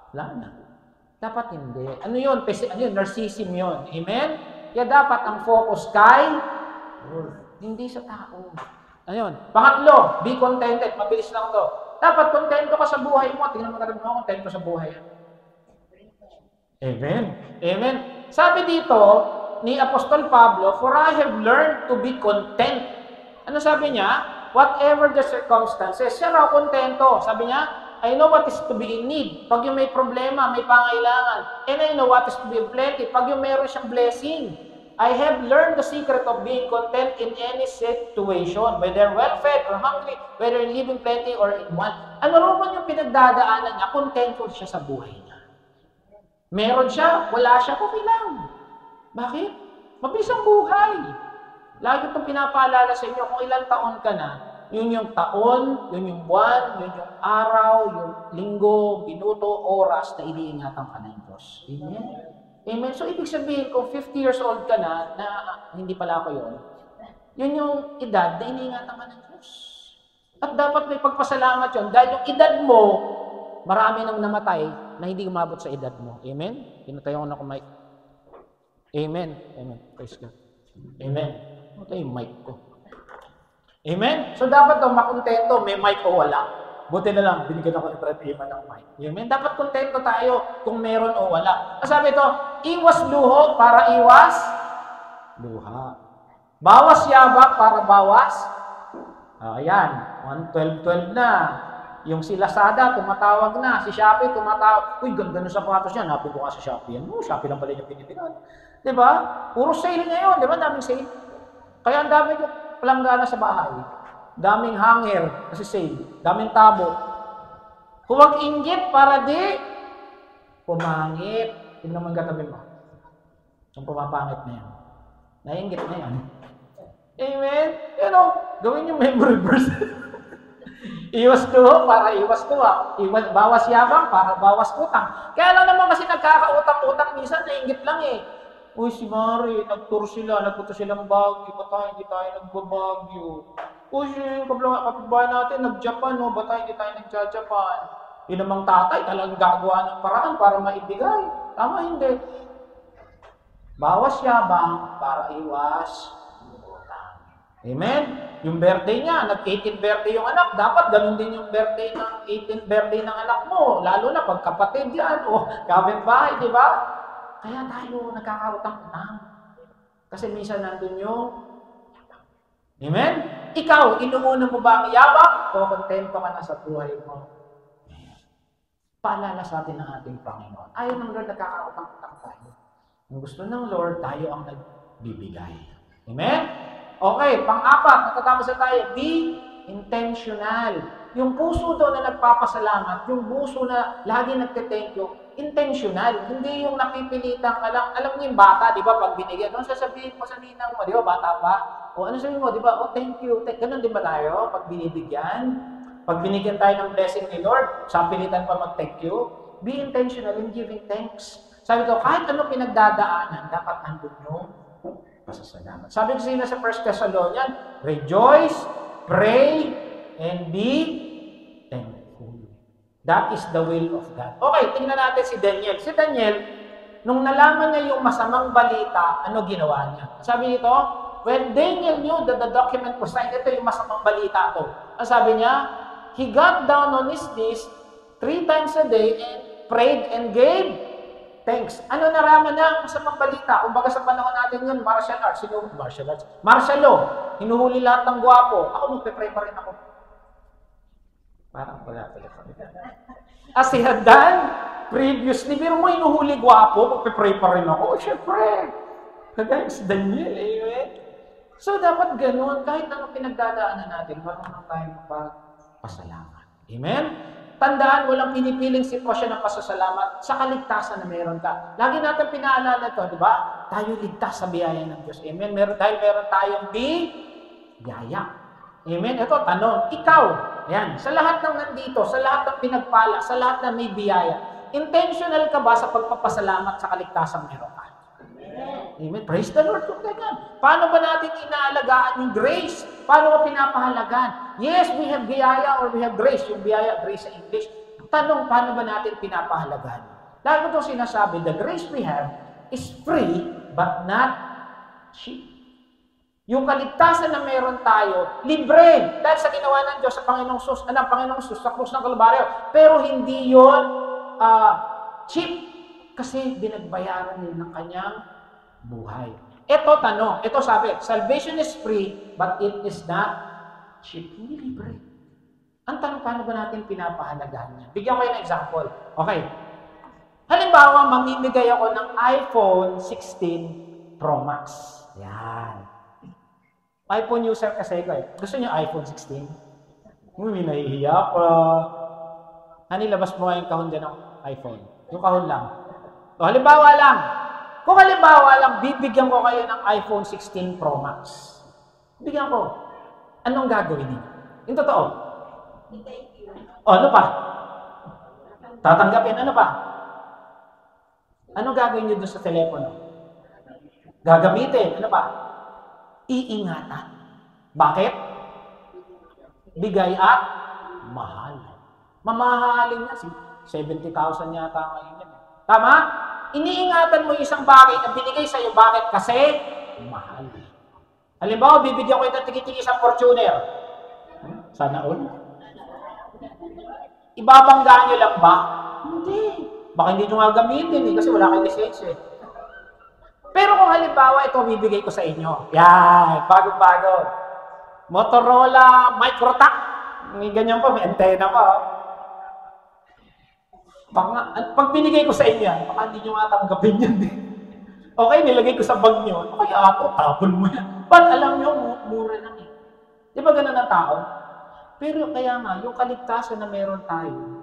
Wala na. Dapat hindi. Ano yun? Narcissism yun. Amen? Kaya dapat ang focus kay Lord, hindi sa tao. Ano yun? Pangatlo, be contented. Mabilis lang to. Dapat kontento ka sa buhay mo. Tingnan mo na rin mo, kontento sa buhay. Amen? Amen? Sabi dito ni Apostol Pablo, for I have learned to be content. Ano sabi niya? Whatever the circumstances, siya raw kontento. Sabi niya, I know what is to be in need. Pag yung may problema, may pangailangan. And I know what is to be in plenty. Pag yung meron siyang blessing. I have learned the secret of being content in any situation, whether well-fed or hungry, whether in living plenty or in want. Ano naman yung pinagdadaanan niya? Kontento siya sa buhay niya. Meron siya, wala siya, okay lang. Bakit? Mabilis ang buhay. Lagi itong pinapaalala sa inyo, kung ilang taon ka na, yun yung taon, yun yung buwan, yun yung araw, yung linggo, minuto, oras na iniingatan ka ng Diyos. Amen? Amen? So, ibig sabihin, kung 50 years old ka na hindi pala ako yun yung edad na iniingatan ka ng Diyos. At dapat may pagpasalamat yun, dahil yung edad mo, marami nang namatay na hindi umabot sa edad mo. Amen? Pinatayo ko na mic. Amen? Amen. Praise God. Amen. Ito yung mic ko. Amen? So, dapat daw makontento, may mic o wala. Buti na lang, binigyan ako ni Brad Iman ng mic. Amen? Dapat kontento tayo kung meron o wala. Sabi ito, iwas luho para iwas luha. Bawas yabak para bawas. Ayan, 1:12 na. Yung si Lazada, tumatawag na. Si Shopee, tumatawag. Uy, ganda na sapatos niya. Napin ko ka sa Shopee. Ano? Shopee lang pala niya pinipinan. Diba? Puro sale ngayon. Diba? Daming sale. Kaya ang dami yung palanggana sa bahay. Daming hanger kasi sale. Daming tabo. Huwag inggit para di pumangit. Yun naman katabi mo. Yung pumapangit na yan. Nainggit na yan. Amen? Gawin yung memory verse. Iwas tuho para iwas tuwa. Bawas yabang para bawas utang. Kaya lang naman kasi nagkakautang-utang minsan, nainggit lang eh. Uy, si Mari, nag-tour sila, nagpunta silang Baguio, ba't hindi tayo nagbabaguio? Uy, kapitbahay natin, nag-Japan, no? Ba't hindi tayo nag-Japan? Yun namang tatay, talagang gagawa ng paraan para maibigay. Tama, hindi. Bawas yabang para iwas utang. Amen? Yung birthday niya, nag-18th birthday yung anak, dapat ganun din yung birthday ng 18th birthday ng anak mo. Lalo na pag kapatid yan, o kapitbahay, di ba? Kaya tayo nagkakautang-utang. Kasi minsan nandun yung Amen? Ikaw, inuuna mo ba ang yabang o kontento ka na sa buhay mo? Paalala sa atin ng ating Panginoon. Ayaw ng Lord, nagkakautang-utang tayo. Ang gusto ng Lord, tayo ang nagbibigay. Amen? Okay, pang-apat, natatapos na tayo. Be intentional. Yung puso daw na nagpapasalamat, yung puso na lagi nagte-thank you, intentional. Hindi yung napipilitan ka lang. Alam niyo yung bata, di ba, pag binigyan, ano sasabihin mo sa ninang mo, di ba, bata pa? O ano sabihin mo, di ba, oh, thank you. Ganun din ba tayo pag binibigyan? Pag binigyan tayo ng blessing ni Lord, sa pilitan pa mag-thank you, be intentional in giving thanks. Sabi ko, kahit ano pinagdadaanan, dapat andun yung pasasalamat. Sabi ko sa 1 Thessalonians, rejoice, pray, and be thankful. That is the will of God. Okay, tingnan natin si Daniel. Si Daniel, nung nalaman niya yung masamang balita, ano ginawa niya? Sabi nito, when Daniel knew that the document was signed, ito yung masamang balita to. Ang sabi niya, he got down on his knees 3 times a day and prayed and gave thanks. Ano naraman niya ang masamang balita? Kumbaga sa panahon natin yun, martial arts. Martial law. Hinuhuli lahat ng gwapo. Ako magpe-pray pa rin ako. Parang wala talaga. As he had done previously, pero mo hinuhuli gwapo, magpe-pray pa rin ako. Siyempre. Kagaya si Daniel, amen. So, dapat ganun. Kahit anong pinagdadaanan natin, marunong tayo magpasalamat. Amen? Tandaan, walang pinipiling sitwasyon ng pasasalamat sa kaligtasan na meron ka. Lagi natin pinaalala ito, di ba? Tayo ligtas sa biyaya ng Diyos. Amen? Dahil meron tayong biyaya. Amen? Ito, tanong. Ikaw, yan, sa lahat ng nandito, sa lahat ng pinagpala, sa lahat ng may biyaya, intentional ka ba sa pagpapasalamat sa kaligtasan meron ka? Amen. Praise the Lord kung ganyan. Paano ba natin inaalagaan yung grace? Paano ba pinapahalagaan? Yes, we have biyaya or we have grace. Yung biyaya, grace sa English. Tanong, paano ba natin pinapahalagaan? Lagi ko itong sinasabi, the grace we have is free but not cheap. Yung kaligtasan na meron tayo, libre. Dahil sa ginawa ng Diyos sa Panginoong Sus, Panginoong Sus, sa krus ng Kalbaryo. Pero hindi yun cheap. Kasi binagbayaran niya ng kanyang buhay. Ito tanong, ito sabi, salvation is free, but it is not cheap. Hindi libre. Ang tanong, paano ba natin pinapahalagahan niya? Bigyan ko kayo ng example. Okay. Halimbawa, mamimigay ako ng iPhone 16 Pro Max. Yan. iPhone user kasi ko eh. Gusto niyo iPhone 16? May nahihiya pa. Ano, labas mo yung kahon dyan ng iPhone? Yung kahon lang. O, halimbawa lang. Kung halimbawa lang, bibigyan ko kayo ng iPhone 16 Pro Max. Bigyan ko. Anong gagawin niyo? Yung totoo. Thank you. O, ano pa? Tatanggapin, ano pa? Ano gagawin niyo doon sa telepono? Gagamitin, ano pa? Iingatan. Bakit? Bigay at mahal. Mamahalin niya, 70,000 yata ngayon yan. Tama? Iniingatan mo yung isang bagay na binigay sa'yo. Bakit? Kasi mahal. Halimbawa, bibigyan ko yung tigi-tigi isang Fortuner. Sana all. Ibabanggaan nyo lang ba? Hindi. Baka hindi nyo nga gamitin kasi wala kayong lisensya. Pero kung halimbawa, ito bibigay ko sa inyo. Yan, bago-bago. Motorola Microtac. May ganyan pa, may antena pa. Pag binigay ko sa inyo yan, baka hindi nyo matanggapin yan. Okay, nilagay ko sa bag nyo. Okay, tapon mo yan. But alam nyo, mura lang eh. Di ba ganun ang tao? Pero kaya nga, yung kaligtasan na meron tayo,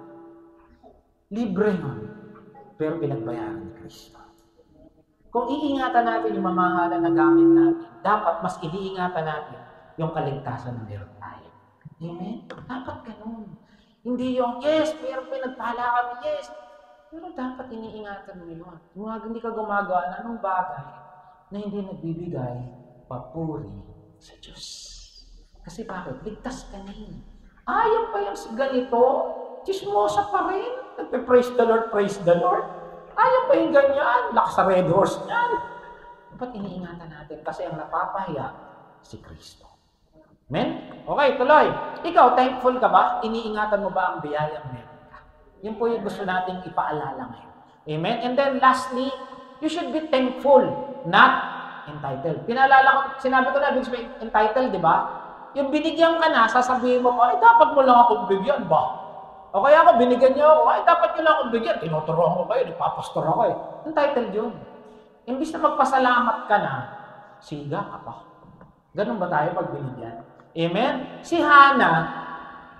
libre nun. Pero pinagbayaran ni Kristo. Kung iingatan natin yung mamahalan na gamit natin, dapat mas iniingatan natin yung kaligtasan na meron tayo. Amen? Dapat ganun. Hindi yung, yes, pero pinagpala kami, yes. Pero dapat iniingatan mo yun. Hindi ka gumagawa ng anong bagay na hindi nagbibigay papuri sa Diyos. Kasi bakit? Ligtas ka na yun. Ayaw pa yung ganito, chismosa pa rin. Nagpe-praise the Lord. Ayaw pa yung ganyan, lakas sa red horse niyan. Dapat iniingatan natin kasi ang napapahiya si Kristo. Amen? Okay, tuloy. Ikaw, thankful ka ba? Iniingatan mo ba ang biyayang meron ka? Yun po yung gusto nating ipaalala ngayon. Amen? And then lastly, you should be thankful, not entitled. Pinaalala ko, sinabi ko na, ibig sabihin, entitled, di ba? Yung binigyan ka na, sasabihin mo, ay, dapat mo lang akong bigyan ba? O kaya ako, binigyan niyo ako, ay, dapat niyo lang akong bigyan. Tinuturuan ko kayo, nagpapastor ako eh. Entitled yun. Imbis na magpasalamat ka na, siga ka pa. Ganun ba tayo pag binigyan? Amen? Si Hannah,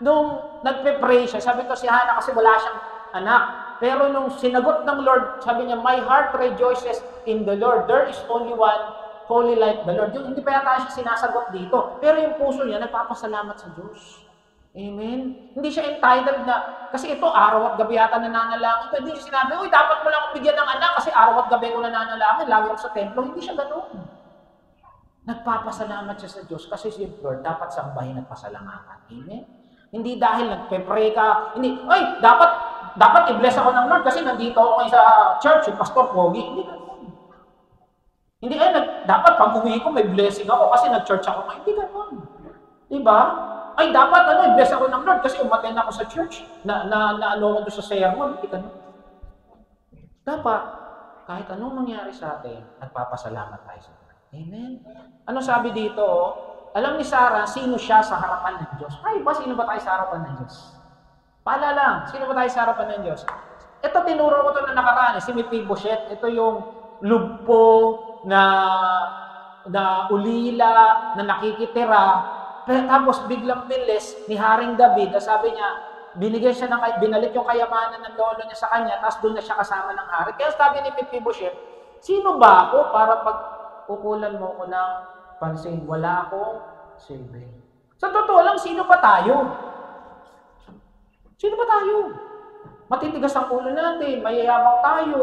nung nagpe-pray siya, sabi ko si Hannah kasi wala siyang anak. Pero nung sinagot ng Lord, sabi niya, my heart rejoices in the Lord. There is only one holy like the Lord. Yung, hindi pa yata siya sinasagot dito. Pero yung puso niya, nagpapasalamat sa Diyos. Amen? Hindi siya entitled na, kasi ito, araw at gabi yata nananalangin ko. Hindi siya sinabi, uy, dapat mo lang akong bigyan ng anak kasi araw at gabi ko nananalangin, lagi ako sa templo. Hindi siya ganoon. Nagpapasalamat siya sa Diyos kasi si Lord dapat sambahin at pasalamatan. Amen? Hindi dahil nagpe-pray ka, hindi, ay, dapat i-bless ako ng Lord kasi nandito ako sa church, yung Pastor Pogi. Hindi ganoon. Hindi, dapat pag uwi ko may blessing ako kasi nag-church ako. Hindi ganoon. Diba? Ay, dapat i-bless ako ng Lord kasi umattend ako sa church na ano ko sa sermon. Hindi ganoon. Dapat, kahit anong mangyari sa atin, nagpapasalamat tayo sa Lord. Amen? Ano sabi dito? Alam ni Sarah, sino siya sa harapan ng Diyos? Ay ba, sino ba tayo sa harapan ng Diyos? Paalala, sino ba tayo sa harapan ng Diyos? Ito, tinuro ko ito na nakaraan, si Mephibosheth. Ito yung lugpo na ulila, na nakikitira. Tapos biglang bilis ni Haring David, sabi niya, binigyan siya binalik yung kayamanan ng lolo niya sa kanya, tapos doon na siya kasama ng hari. Kaya sabi ni Mephibosheth, sino ba ako para pag-ukulan mo ko ng pansin? Wala akong silbi. Sa totoo lang, sino ba tayo? Sino ba tayo? Matitigas ang ulo natin, mayayabang tayo,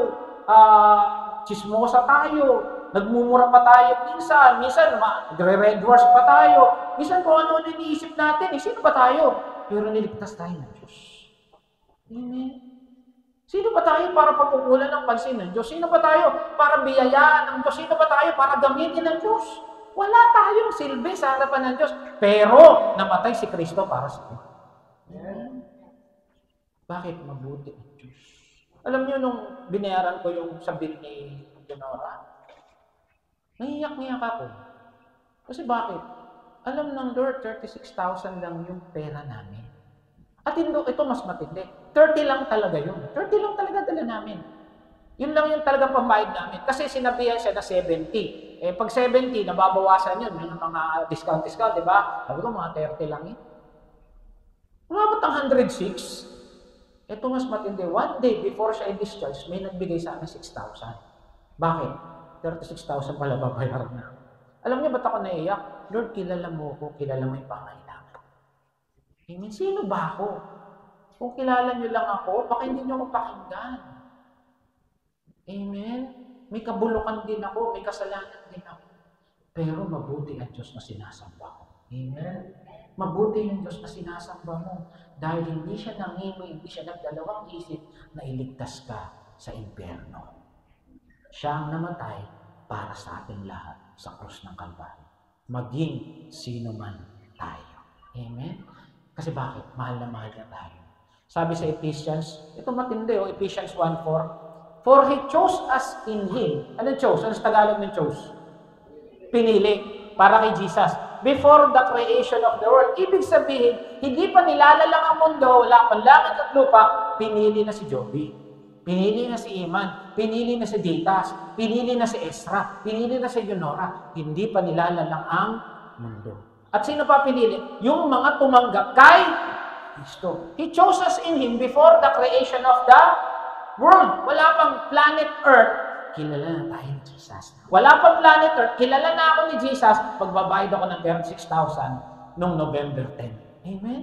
chismosa tayo, nagmumura pa tayo minsan red horse pa tayo, minsan kung ano iniisip natin, sino ba tayo? Pero niligtas tayo ng Diyos. Amen. Sino ba tayo para pagkukulan ng pansin ng Diyos? Sino ba tayo para biyayaan ng Diyos? Sino ba tayo para gamitin ng Diyos? Wala tayong silbi sa harapan ng Diyos. Pero namatay si Kristo para sa iyo. Bakit mabuti ang Diyos? Alam niyo, nung binayaran ko yung sabil ni Donora, naiyak-iyak ako. Kasi bakit? Alam ng Lord, 36,000 lang yung pera namin. At ito mas matindi. 30 lang talaga yun. 30 lang talaga dala namin. Yun lang yung talagang pambayad namin. Kasi sinabihan siya na 70. Pag 70, nababawasan yun. Yung mga discount, di ba? Sabi ko, mga 30 lang yun. Umabot ang 106. Ito mas matindi. One day before siya i-discharge, may nagbigay sa amin 6,000. Bakit? 36,000 pala babayaran na. Alam niyo ba't ako naiyak? Lord, kilala mo ko, kilala mo yung pangailangan. Amen. Sino ba ako? Kung kilala niyo lang ako, baka hindi niyo ako pakinggan. Amen. May kabulukan din ako, may kasalanan din ako. Pero mabuti ang Diyos na sinasamba ko. Amen. Mabuti yung Diyos na sinasamba mo dahil hindi siya nangimay, hindi siya nagdalawang isip na iligtas ka sa impyerno. Siya ang namatay para sa ating lahat sa krus ng Kalbaryo. Maging sino man tayo. Amen? Kasi bakit? Mahal na mahal na tayo. Sabi sa Ephesians, ito matindi Ephesians 1:4. For He chose us in Him. Ano chose? Ano sa Tagalog ng chose? Pinili. Para kay Jesus. Before the creation of the world. Ibig sabihin, hindi pa nilalalang ang mundo, wala pang langit at lupa, pinili na si Joby. Pinili na si Iman. Pinili na si Ditas. Pinili na si Ezra. Pinili na si Yonora. Hindi pa nilalalang ang mundo. At sino pa pinili? Yung mga tumanggap kay Kristo. He chose us in Him before the creation of the world. Wala pang planet Earth. Kilala na tayo ni Jesus. Wala pang planet Earth, kilala na ako ni Jesus, pagbabayad ako ng 36,000 noong November 10. Amen?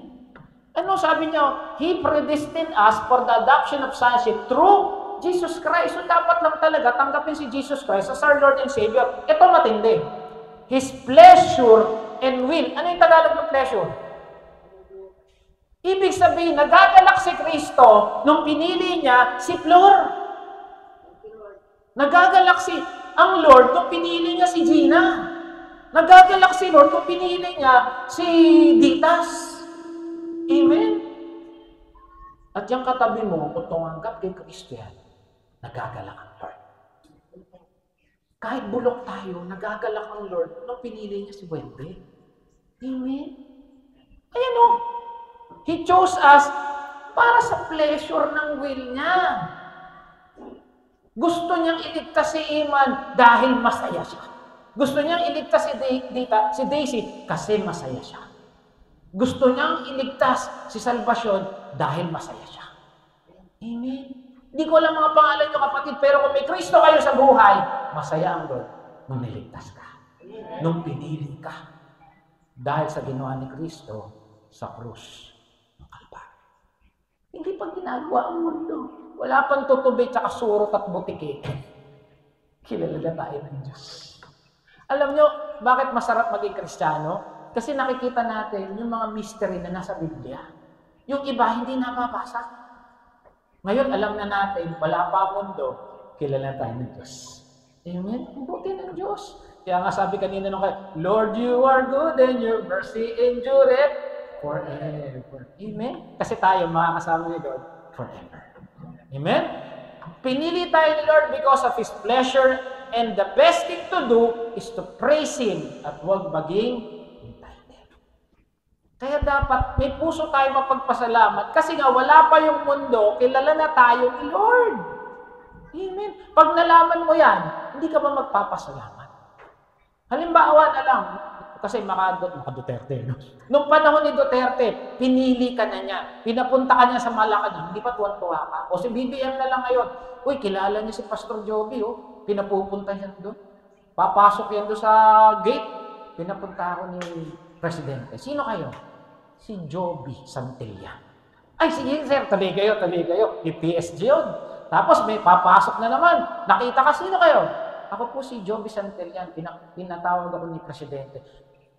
Ano sabi niyo? He predestined us for the adoption of sonship through Jesus Christ. So dapat lang talaga tanggapin si Jesus Christ as our Lord and Savior. Ito matindi. His pleasure and will. Ano yung Tagalog ng pleasure? Ibig sabihin, nagagalak si Kristo nung pinili niya si Flor. Nagagalak ang Lord kung pinili niya si Gina. Nagagalak si Lord kung pinili niya si Ditas. Amen? At yung katabi mo, kung tumanggap kay Kristo yan, nagagalak ang Lord. Kahit bulok tayo, nagagalak ang Lord nung pinili niya si Wendy. Amen? Ayan o. He chose us para sa pleasure ng will niya. Gusto niyang iligtas si Iman dahil masaya siya. Gusto niyang iligtas si Daisy kasi masaya siya. Gusto niyang iligtas si Salvasyon dahil masaya siya. Amen? Hindi ko alam mga pangalan niyo kapatid, pero kung may Kristo kayo sa buhay, masaya ang Lord nung niligtas ka. Nung pinili ka. Dahil sa ginawa ni Kristo sa krus ng Kalbaryo. Hindi pa ginagawa ang mundo. Wala pang tutubi, tsaka surot at butiki. Kilala na tayo ng Diyos. Alam nyo, bakit masarap maging Kristiyano? Kasi nakikita natin yung mga mystery na nasa Biblia. Yung iba, hindi nababasa. Ngayon, alam na natin, wala pa ang mundo, kilala tayo ng Diyos. Amen? Ang buti ng Diyos. Kaya nga sabi kanina nung kayo, Lord, you are good and your mercy endureth forever. Amen? Kasi tayo, makakasama ni Lord forever. Amen? Pinili tayo ni Lord because of His pleasure, and the best thing to do is to praise Him at huwag maging entitled. Kaya dapat may puso tayo mapagpasalamat kasi nga wala pa yung mundo, kilala na tayo ni Lord. Amen? Pag nalaman mo yan, hindi ka ba magpapasalamat? Halimbawa na lang, kasi maka-Duterte, no? Nung panahon ni Duterte, pinili ka na niya. Pinapunta ka niya sa Malacanang, hindi pa tuwan-tuwa ka. O si BBM na lang ngayon, uy, kilala niya si Pastor Joby, oh. Pinapupunta niya doon. Papasok yan doon sa gate. Pinapunta ako ni Presidente. Sino kayo? Si Joby Santilla. Ay, sige sir, tabi kayo. Di PSG yun. Tapos may papasok na naman. Nakita ka, sino kayo? Ako po si Joby Santillan, pinatawag ako ni Presidente.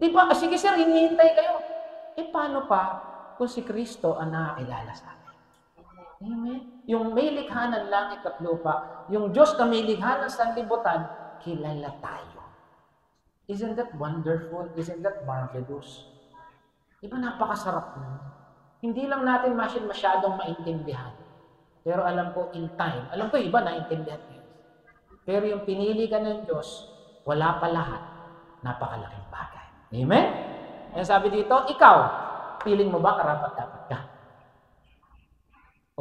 Di ba? Sige sir, hinihintay kayo. Paano pa kung si Kristo ang nakakilala sa akin? Amen? Yung may likha ng langit at lupa, yung Diyos na may likha ng sanlibutan, kilala tayo. Isn't that wonderful? Isn't that marvelous? Di ba napakasarap nun? Hindi lang natin masyadong maintindihan. Pero alam ko in time, alam ko iba naintindihan ko. Pero yung pinili ka ng Diyos, wala pa lahat, napakalaking bagay. Amen? Kaya sabi dito, ikaw, feeling mo ba karapat-dapat ka?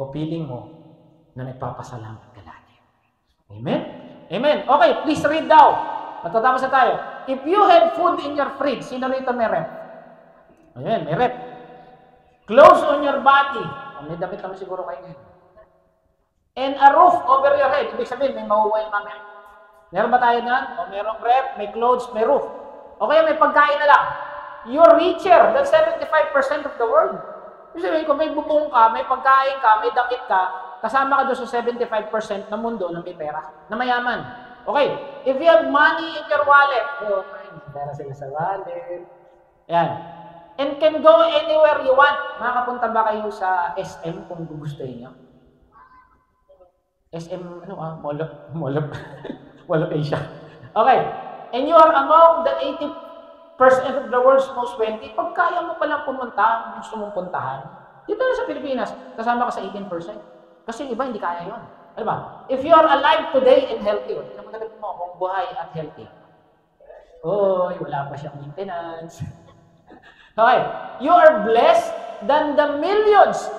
O feeling mo na nagpapasalamat ka lagi? Amen? Amen. Okay, please read daw. Matatapos na tayo. If you have food in your fridge, sino rito may rep? Ayan, may rep. Clothes on your body. May damit naman siguro kayo ngayon. And a roof over your head. Ibig sabihin, may mahuwain mamaya. Meron ba tayo na? O merong rep, may clothes, may roof. O kaya may pagkain na lang. You're richer than 75% of the world. Ibig sabihin, kung may bubong ka, may pagkain ka, may damit ka, kasama ka doon sa 75% ng mundo na may pera, na mayaman. Okay, if you have money in your wallet, pera sila sa wallet. Ayan. And can go anywhere you want. Makakapunta ba kayo sa SM kung gugustuhin nyo? SM, Mall of Asia. Okay. And you are among the 80% of the world's most wealthy. Pag kaya mo palang pumunta, gusto mong puntahan, dito na sa Pilipinas, kasama ka sa 18%. Kasi yung iba, hindi kaya yun. Ano ba? If you are alive today and healthy, magandang mo kung buhay at healthy. Oy, wala pa siyang maintenance. Okay. You are blessed than the millions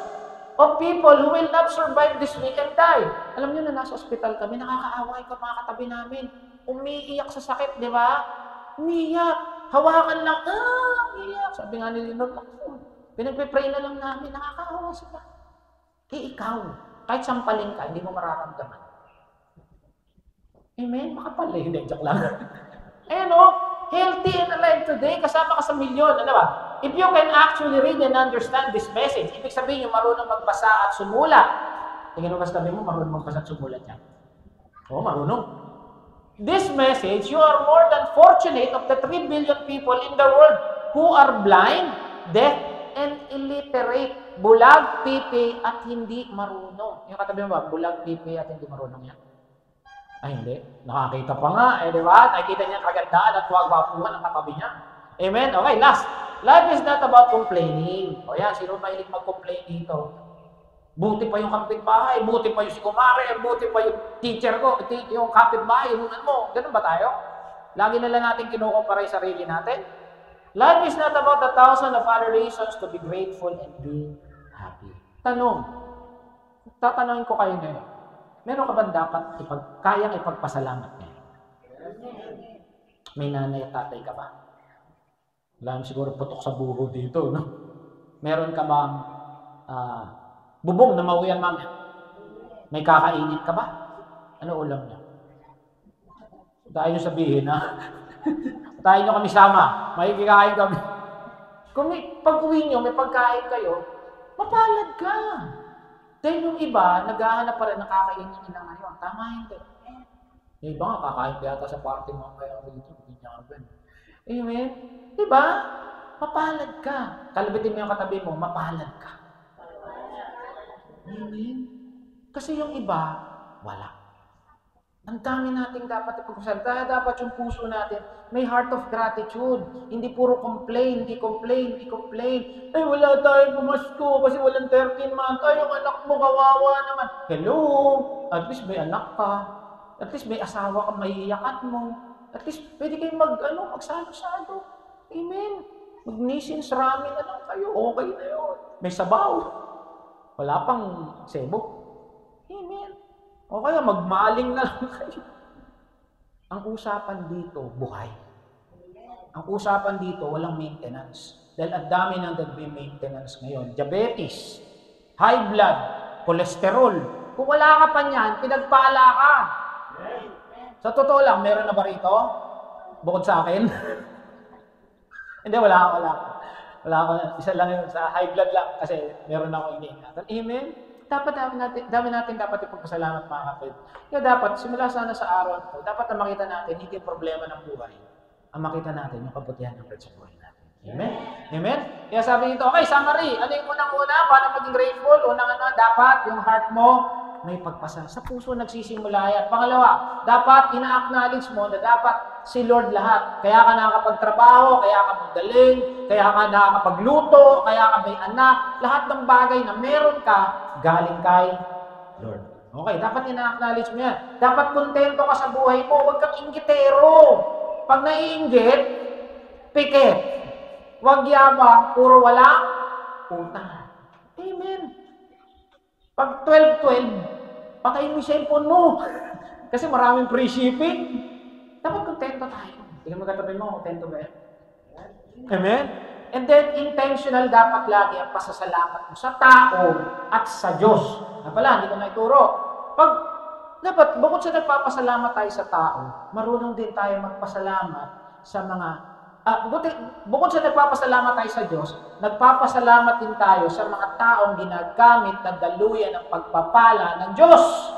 of people who will not survive this week and die. Alam niyo na nasa ospital kami, nakakaawa yung mga katabi namin. Umiiyak sa sakit, di ba? Umiiyak. Hawakan lang. Umiiyak. Sabi nga ni Lord, pinagpipray na lang namin, nakakaawa sila. Ikaw, kahit sampaling ka, hindi mo mararamdaman. Amen? Makapal eh. Hindi, joke lang. Ayan o, healthy and alive today, kasama ka sa milyon. Ano ba? If you can actually read and understand this message, ibig sabihin yung marunong magbasa at sumulat. Tingnan mo ba sabi mo, marunong magbasa at sumulat yan? Oo, marunong. This message, you are more than fortunate of the 3 billion people in the world who are blind, deaf, and illiterate. Bulag, pipi, at hindi marunong. Yung katabi mo ba, bulag, pipi, at hindi marunong yan? Ay, hindi. Nakakita pa nga, di ba? Nakikita niya kagandaan at wag-wapuhan ang katabi niya. Amen? Okay, last. Life is not about complaining. O yan, sino mahilig mag-complain dito? Buti pa yung kapitbahay, buti pa yung si kumare, buti pa yung teacher ko, yung kapitbahay, yung mo. Ganun ba tayo? Lagi na lang natin kinukumpara yung sarili natin. Life is not about 1,000 of other reasons to be grateful and be happy. Tanong, tatanungin ko kayo ngayon, meron ka ba dapat kayang ipagpasalamat ngayon? May nanay at tatay ka ba? Wala siguro putok sa buho dito, no? Meron ka bang bubong na mauwian mamaya? May kakainit ka ba? Ano ulam niya? Tayo nyo sabihin, ha? Tayo nyo kami sama. May kikain kami. Kung pag-uwi nyo, may pagkain kayo, mapalad ka. Dahil yung iba, naghahanap pa rin ng kakainin nila ngayon. Tama hindi. Yung iba nga, kakain pa yata sa party mo kaya dito. Amen? Diba? Mapalad ka. Kalabitin mo yung katabi mo, mapalad ka. Amen? Kasi yung iba, wala. Ang dami nating dapat ipagpasalita. Dapat yung puso natin, may heart of gratitude. Hindi puro complain, hindi complain. Ay, wala tayong pumasko kasi walang 13 months. Ay, yung anak mo, kawawa naman. Hello! At least may anak ka. At least may asawa ka, maiiyakan mo. At least pwede kayong magsalo-salo. Amen? Magnisins ramen na lang kayo. Okay na yun. May sabaw. Wala pang sebo. Amen. O kaya magmaling na lang kayo. Ang usapan dito, buhay. Ang usapan dito, walang maintenance. Dahil ang dami nang nagbe-maintenance ngayon. Diabetes, high blood, cholesterol. Kung wala ka pa niyan, pinagpala ka. Sa totoo lang, meron na ba rito? Bukod sa akin? Hindi, wala ako. Isa lang yun, sa high blood lang. Kasi meron ako iniingatan. Amen? Dami natin dapat ipagpasalamat mga kapatid. Kaya dapat, simula sana sa araw ito, dapat na makita natin, hindi yung problema ng buhay. Ang makita natin, yung kabutihan ng Lord sa buhay natin. Amen? Amen? Kaya sabi nito, okay, summary. Ano yung unang-una? Paano maging grateful? Dapat yung heart mo, may pagpasa. Sa puso nagsisimula yan. Pangalawa, dapat ina-acknowledge mo na dapat si Lord lahat. Kaya ka nakakapagtrabaho, kaya ka magaling, kaya ka nakakapagluto, kaya ka may anak. Lahat ng bagay na meron ka, galing kay Lord. Okay, dapat ina-acknowledge mo yan. Dapat kontento ka sa buhay mo. Huwag kang inggitero. Pag naiinggit, pikit. Huwag yabang, puro walang utang. Amen. Pag 12-12, patayin mo yung cellphone mo. Kasi maraming free shipping. Dapat kontento tayo. Tingnan mo katabi mo, kontento ba yan? Amen? And then, intentional dapat lagi ang pasasalamat mo sa tao at sa Diyos. Pala, hindi ko na ituro. Dapat, bukod sa nagpapasalamat tayo sa tao, marunong din tayo magpasalamat sa mga bukod sa nagpapasalamat tayo sa Diyos, nagpapasalamat din tayo sa mga taong ginagamit na daluyan ng pagpapala ng Diyos.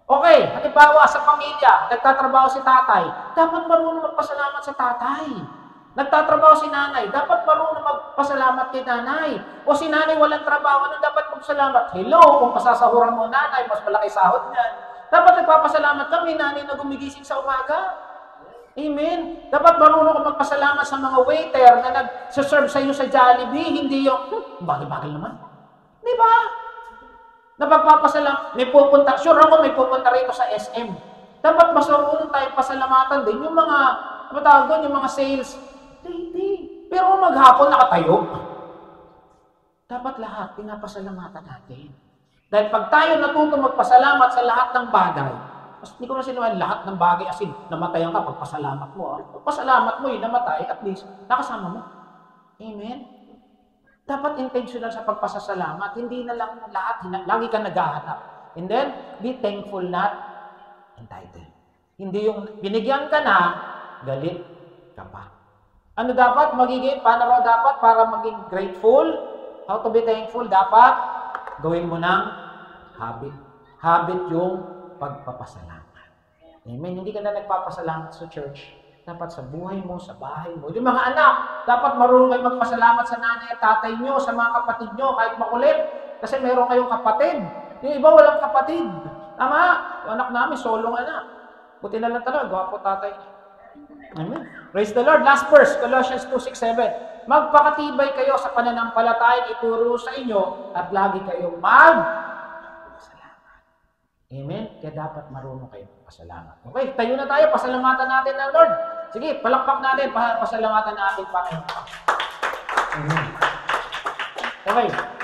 Okay, halimbawa sa pamilya, nagtatrabaho si tatay, dapat marunong magpasalamat sa tatay. Nagtatrabaho si nanay, dapat marunong magpasalamat kay nanay. O si nanay walang trabaho, ano dapat magpasalamat? Hello, kung pasasahuran mo nanay, mas malaki sahod niyan. Dapat nagpapasalamat kami, nanay na gumigising sa umaga. Amen. Dapat marunong ka magpasalamat sa mga waiter na nag-serve sa iyo sa Jollibee, hindi yung, bagay-bagay naman. Di ba? Napagpapasalamat. May pupunta rito sa SM. Dapat mas marunong tayong pasalamatan din yung mga, yung mga sales. Hindi. Pero maghapon nakatayo. Dapat lahat, pinapasalamatan natin. Dahil pag tayo natuto magpasalamat sa lahat ng bagay, hindi ko na sinabi lahat ng bagay as in, namatayan ka, pagpasalamat mo. Pagpasalamat mo, namatay, at least, nakasama mo. Amen? Dapat intentional sa pagpasasalamat. Hindi na lang lahat, lagi ka naghahanap. And then, be thankful, not entitled. Hindi yung binigyan ka na, galit ka pa. Ano dapat magiging, paano raw dapat para maging grateful? How to be thankful? Dapat gawin mo ng habit. Habit yung pagpapasalamat. Amen. Hindi ka na nagpapasalamat sa church. Dapat sa buhay mo, sa bahay mo. Yung mga anak, dapat marunong kayo magpasalamat sa nanay at tatay nyo, sa mga kapatid nyo, kahit makulit. Kasi meron kayong kapatid. Yung iba walang kapatid. Tama? Yung anak namin, solong anak. Buti na lang talaga, gwapo tatay. Amen. Praise the Lord. Last verse, Colossians 2:6-7. magpakatibay kayo sa pananampalatayang ituro sa inyo at lagi kayong mag-pasalamat. Amen? Kaya dapat marunong kayong pasalamat. Okay, tayo na tayo. Pasalamatan natin ng Lord. Sige, palakpak natin. Pasalamatan natin, Panginoon. Amen. Okay.